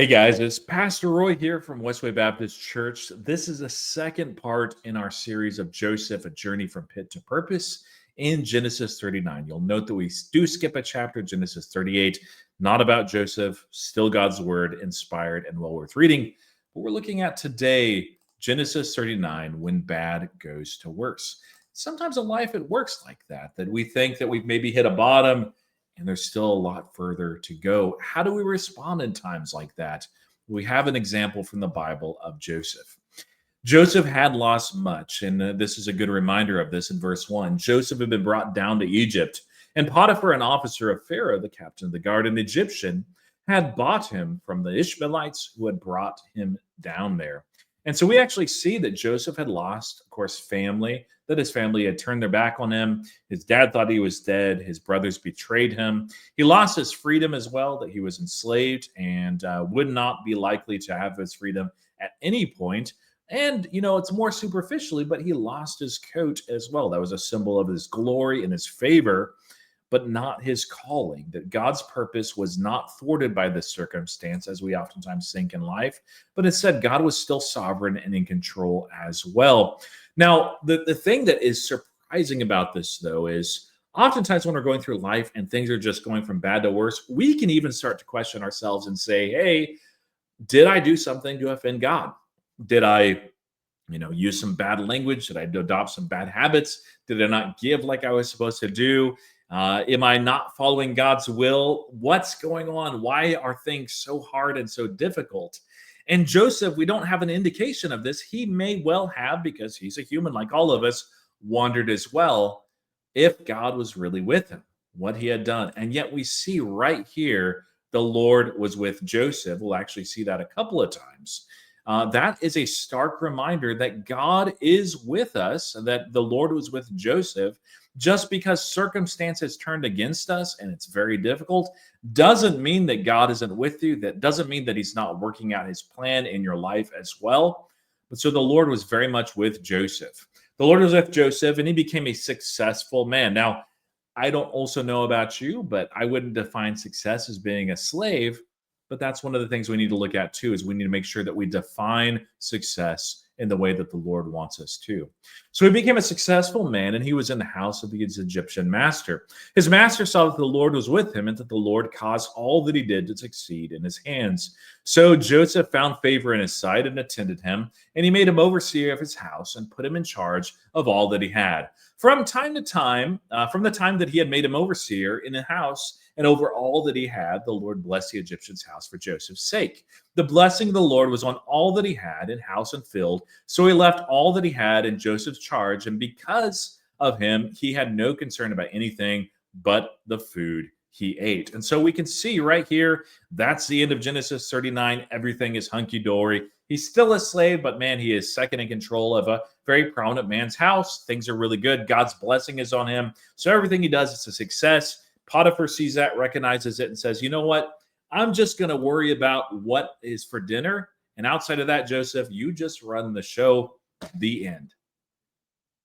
Hey guys, it's Pastor Roy here from Westway Baptist Church. This is the second part in our series of Joseph, A Journey from Pit to Purpose in Genesis 39. You'll note that we do skip a chapter, Genesis 38, not about Joseph, still God's word, inspired and well worth reading. But we're looking at today, Genesis 39, when bad goes to worse. Sometimes in life it works like that we think that we've maybe hit a bottom and there's still a lot further to go. How do we respond in times like that? We have an example from the Bible of Joseph. Joseph had lost much, and this is a good reminder of this in verse 1. Joseph had been brought down to Egypt, and Potiphar, an officer of Pharaoh, the captain of the guard, an Egyptian, had bought him from the Ishmaelites who had brought him down there. And so we actually see that Joseph had lost, of course, family, that his family had turned their back on him. His dad thought he was dead. His brothers betrayed him. He lost his freedom as well, that he was enslaved and would not be likely to have his freedom at any point. And, it's more superficially, but he lost his coat as well. That was a symbol of his glory and his favor, but not his calling. That God's purpose was not thwarted by this circumstance, as we oftentimes think in life, but instead God was still sovereign and in control as well. Now, the thing that is surprising about this, though, is oftentimes when we're going through life and things are just going from bad to worse, we can even start to question ourselves and say, hey, did I do something to offend God? Did I use some bad language? Did I adopt some bad habits? Did I not give like I was supposed to do? Am I not following God's will? What's going on? Why are things so hard and so difficult? And Joseph, we don't have an indication of this. He may well have, because he's a human like all of us, wondered as well if God was really with him, what he had done. And yet we see right here, the Lord was with Joseph. We'll actually see that a couple of times. That is a stark reminder that God is with us, that the Lord was with Joseph. Just because circumstances turned against us and it's very difficult doesn't mean that God isn't with you. That doesn't mean that he's not working out his plan in your life as well. But so the Lord was very much with Joseph. The Lord was with Joseph and he became a successful man. Now, I don't also know about you, but I wouldn't define success as being a slave. But that's one of the things we need to look at too, is we need to make sure that we define success in the way that the Lord wants us to. So he became a successful man, and he was in the house of his Egyptian master. His master saw that the Lord was with him, and that the Lord caused all that he did to succeed in his hands. So Joseph found favor in his sight and attended him, and he made him overseer of his house and put him in charge of all that he had. From time to time, from the time that he had made him overseer in the house and over all that he had, the Lord blessed the Egyptian's house for Joseph's sake. The blessing of the Lord was on all that he had in house and field. So he left all that he had in Joseph's charge. And because of him, he had no concern about anything but the food he ate. And so we can see right here, that's the end of Genesis 39. Everything is hunky-dory. He's still a slave, but man, he is second in control of a very prominent man's house. Things are really good. God's blessing is on him. So everything he does is a success. Potiphar sees that, recognizes it, and says, you know what? I'm just going to worry about what is for dinner. And outside of that, Joseph, you just run the show. The end.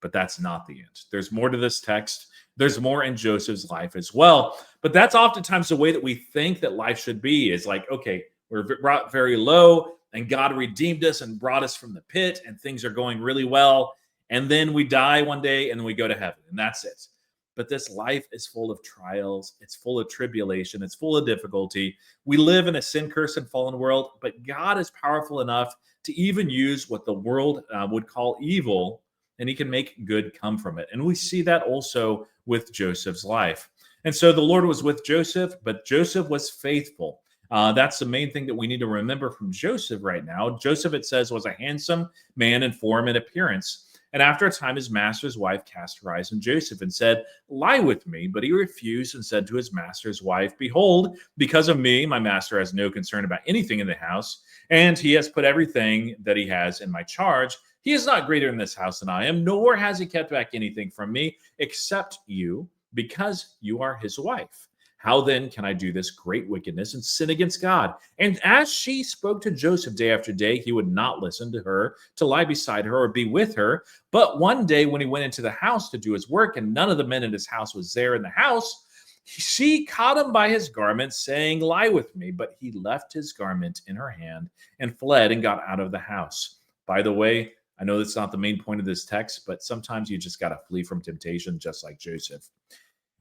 But that's not the end. There's more to this text. There's more in Joseph's life as well. But that's oftentimes the way that we think that life should be, is like, okay, we're brought very low and God redeemed us and brought us from the pit and things are going really well. And then we die one day and we go to heaven and that's it. But this life is full of trials. It's full of tribulation. It's full of difficulty. We live in a sin-cursed and fallen world, but God is powerful enough to even use what the world would call evil, and he can make good come from it. And we see that also with Joseph's life. And so the Lord was with Joseph, but Joseph was faithful. That's the main thing that we need to remember from Joseph right now. Joseph, it says, was a handsome man in form and appearance. And after a time, his master's wife cast her eyes on Joseph and said, lie with me. But he refused and said to his master's wife, behold, because of me, my master has no concern about anything in the house, and he has put everything that he has in my charge. He is not greater in this house than I am, nor has he kept back anything from me, except you, because you are his wife. How then can I do this great wickedness and sin against God? And as she spoke to Joseph day after day, he would not listen to her, to lie beside her or be with her. But one day when he went into the house to do his work, and none of the men in his house was there in the house, She caught him by his garment, saying, "Lie with me." But he left his garment in her hand and fled and got out of the house. By the way, I know that's not the main point of this text, but sometimes you just got to flee from temptation, just like Joseph.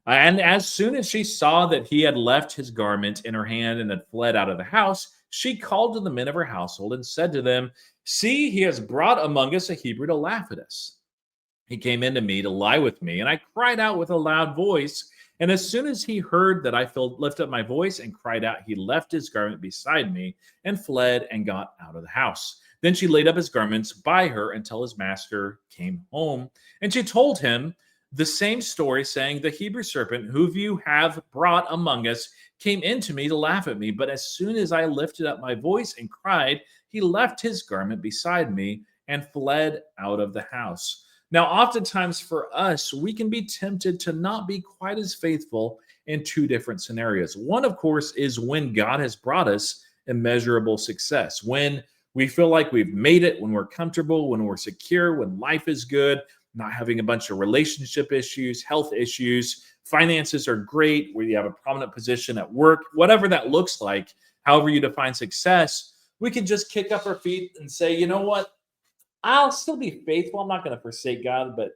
And as soon as she saw that he had left his garment in her hand and had fled out of the house, she called to the men of her household and said to them, "See, he has brought among us a Hebrew to laugh at us. He came into me to lie with me, and I cried out with a loud voice. And as soon as he heard that I lifted up my voice and cried out, he left his garment beside me and fled and got out of the house. Then she laid up his garments by her until his master came home. And she told him the same story, saying, "The Hebrew serpent, whom you have brought among us, came into me to laugh at me. But as soon as I lifted up my voice and cried, he left his garment beside me and fled out of the house." Now, oftentimes for us, we can be tempted to not be quite as faithful in two different scenarios. One, of course, is when God has brought us immeasurable success, when we feel like we've made it, when we're comfortable, when we're secure, when life is good, not having a bunch of relationship issues, health issues, finances are great, where you have a prominent position at work, whatever that looks like, however you define success, we can just kick up our feet and say, you know what? I'll still be faithful. I'm not going to forsake God, but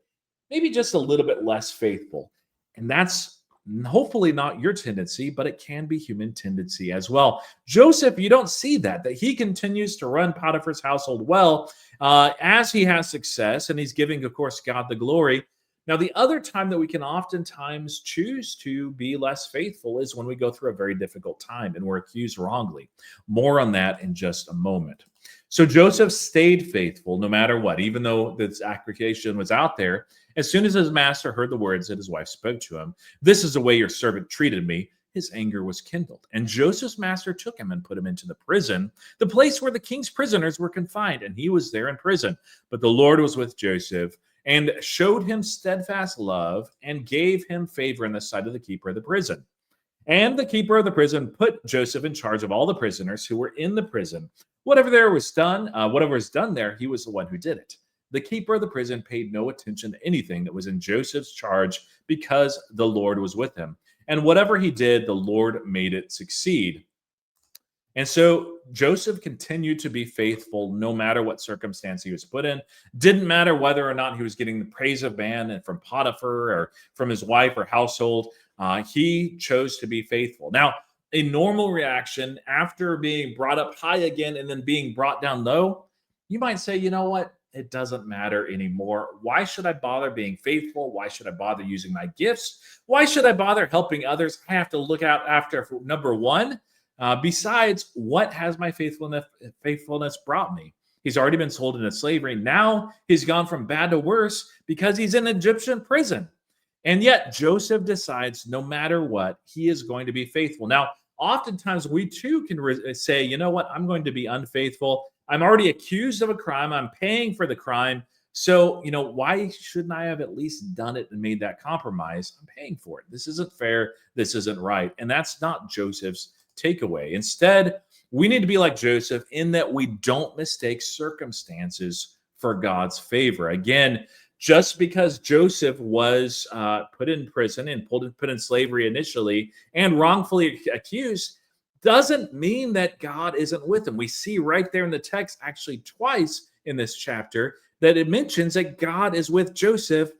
maybe just a little bit less faithful. And that's hopefully not your tendency, but it can be human tendency as well. Joseph, you don't see that he continues to run Potiphar's household well as he has success, and he's giving, of course, God the glory. Now, the other time that we can oftentimes choose to be less faithful is when we go through a very difficult time and we're accused wrongly. More on that in just a moment. So Joseph stayed faithful no matter what, even though this accusation was out there. As soon as his master heard the words that his wife spoke to him, "This is the way your servant treated me," his anger was kindled. And Joseph's master took him and put him into the prison, the place where the king's prisoners were confined, and he was there in prison. But the Lord was with Joseph and showed him steadfast love and gave him favor in the sight of the keeper of the prison. And the keeper of the prison put Joseph in charge of all the prisoners who were in the prison. Whatever was done there, he was the one who did it. The keeper of the prison paid no attention to anything that was in Joseph's charge because the Lord was with him. And whatever he did, the Lord made it succeed. And so Joseph continued to be faithful no matter what circumstance he was put in. Didn't matter whether or not he was getting the praise of man and from Potiphar or from his wife or household. He chose to be faithful. Now, a normal reaction after being brought up high again and then being brought down low, you might say, you know what? It doesn't matter anymore. Why should I bother being faithful? Why should I bother using my gifts? Why should I bother helping others? I have to look out after number one. Besides, what has my faithfulness brought me? He's already been sold into slavery. Now he's gone from bad to worse because he's in Egyptian prison. And yet Joseph decides no matter what, he is going to be faithful. Now, oftentimes we too can say, you know what? I'm going to be unfaithful. I'm already accused of a crime. I'm paying for the crime. So, why shouldn't I have at least done it and made that compromise? I'm paying for it. This isn't fair. This isn't right. And that's not Joseph's takeaway. Instead, we need to be like Joseph in that we don't mistake circumstances for God's favor. Again, just because Joseph was put in prison and put in slavery initially and wrongfully accused doesn't mean that God isn't with him. We see right there in the text, actually twice in this chapter, that it mentions that God is with Joseph,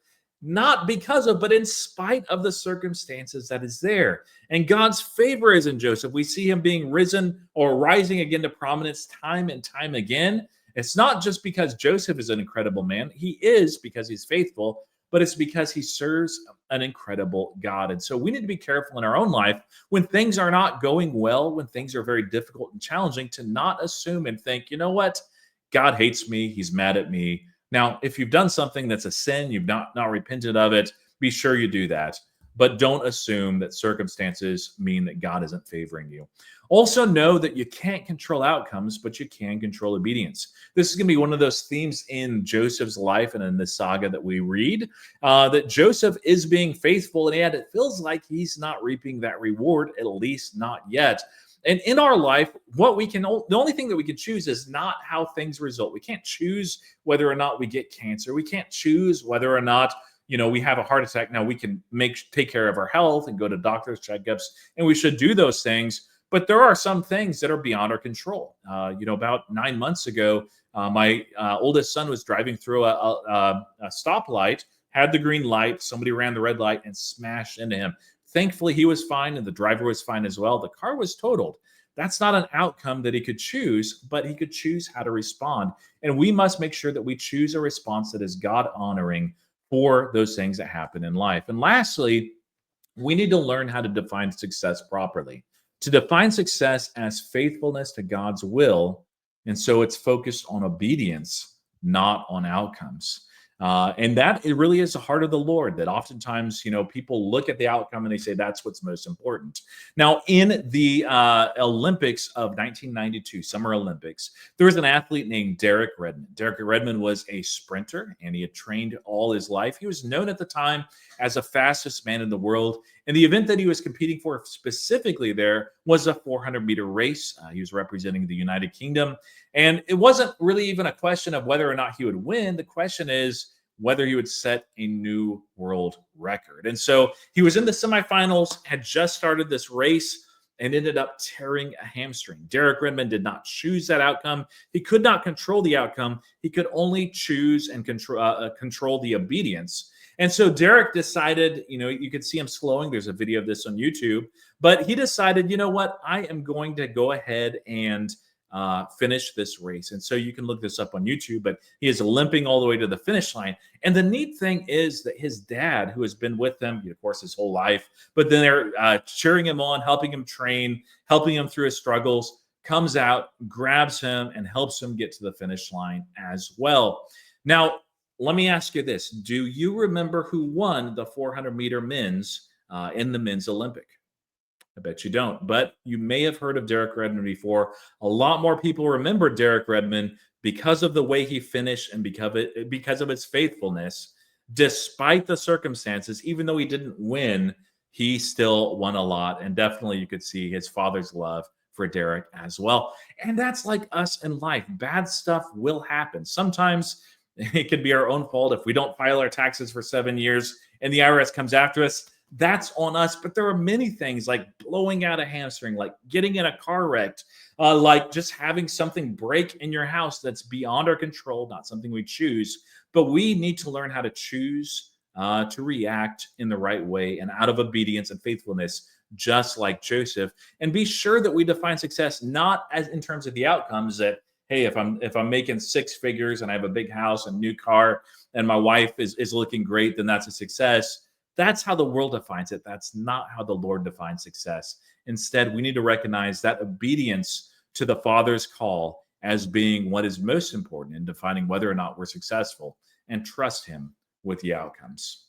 not because of, but in spite of the circumstances that is there. And God's favor is in Joseph. We see him being risen or rising again to prominence time and time again. It's not just because Joseph is an incredible man. He is because he's faithful, but it's because he serves an incredible God. And so we need to be careful in our own life when things are not going well, when things are very difficult and challenging, to not assume and think, you know what? God hates me. He's mad at me. Now, if you've done something that's a sin, you've not repented of it, be sure you do that. But don't assume that circumstances mean that God isn't favoring you. Also know that you can't control outcomes, but you can control obedience. This is going to be one of those themes in Joseph's life and in the saga that we read, that Joseph is being faithful, and yet it feels like he's not reaping that reward, at least not yet. And in our life, the only thing that we can choose is not how things result. We can't choose whether or not we get cancer. We can't choose whether or not we have a heart attack. Now we can take care of our health and go to doctor's checkups, and we should do those things. But there are some things that are beyond our control. About 9 months ago, my oldest son was driving through a stoplight, had the green light. Somebody ran the red light and smashed into him. Thankfully, he was fine and the driver was fine as well. The car was totaled. That's not an outcome that he could choose, but he could choose how to respond. And we must make sure that we choose a response that is God honoring for those things that happen in life. And lastly, we need to learn how to define success properly. To define success as faithfulness to God's will. And so it's focused on obedience, not on outcomes. And that it really is the heart of the Lord, that oftentimes, people look at the outcome and they say that's what's most important. Now, in the Olympics of 1992, Summer Olympics, there was an athlete named Derek Redmond. Derek Redmond was a sprinter and he had trained all his life. He was known at the time as the fastest man in the world. And the event that he was competing for specifically there was a 400-meter race. He was representing the United Kingdom. And it wasn't really even a question of whether or not he would win. The question is whether he would set a new world record. And so he was in the semifinals, had just started this race, and ended up tearing a hamstring. Derek Redmond did not choose that outcome. He could not control the outcome. He could only choose and control the obedience. And so Derek decided, you could see him slowing. There's a video of this on YouTube. But he decided, you know what? I am going to go ahead and finish this race. And so you can look this up on YouTube, but he is limping all the way to the finish line. And the neat thing is that his dad, who has been with him, of course, his whole life, but then they're cheering him on, helping him train, helping him through his struggles, comes out, grabs him, and helps him get to the finish line as well. Now, let me ask you this. Do you remember who won the 400-meter men's in the men's Olympic? I bet you don't, but you may have heard of Derek Redmond before. A lot more people remember Derek Redmond because of the way he finished and because of his faithfulness. Despite the circumstances, even though he didn't win, he still won a lot. And definitely you could see his father's love for Derek as well. And that's like us in life. Bad stuff will happen. Sometimes it could be our own fault if we don't file our taxes for 7 years and the IRS comes after us. That's on us. But there are many things like blowing out a hamstring, like getting in a car wreck, like just having something break in your house that's beyond our control, not something we choose. But we need to learn how to choose to react in the right way and out of obedience and faithfulness, just like Joseph. And be sure that we define success not as in terms of the outcomes that, hey, if I'm making six figures and I have a big house and new car and my wife is looking great, then that's a success. That's how the world defines it. That's not how the Lord defines success. Instead, we need to recognize that obedience to the Father's call as being what is most important in defining whether or not we're successful, and trust Him with the outcomes.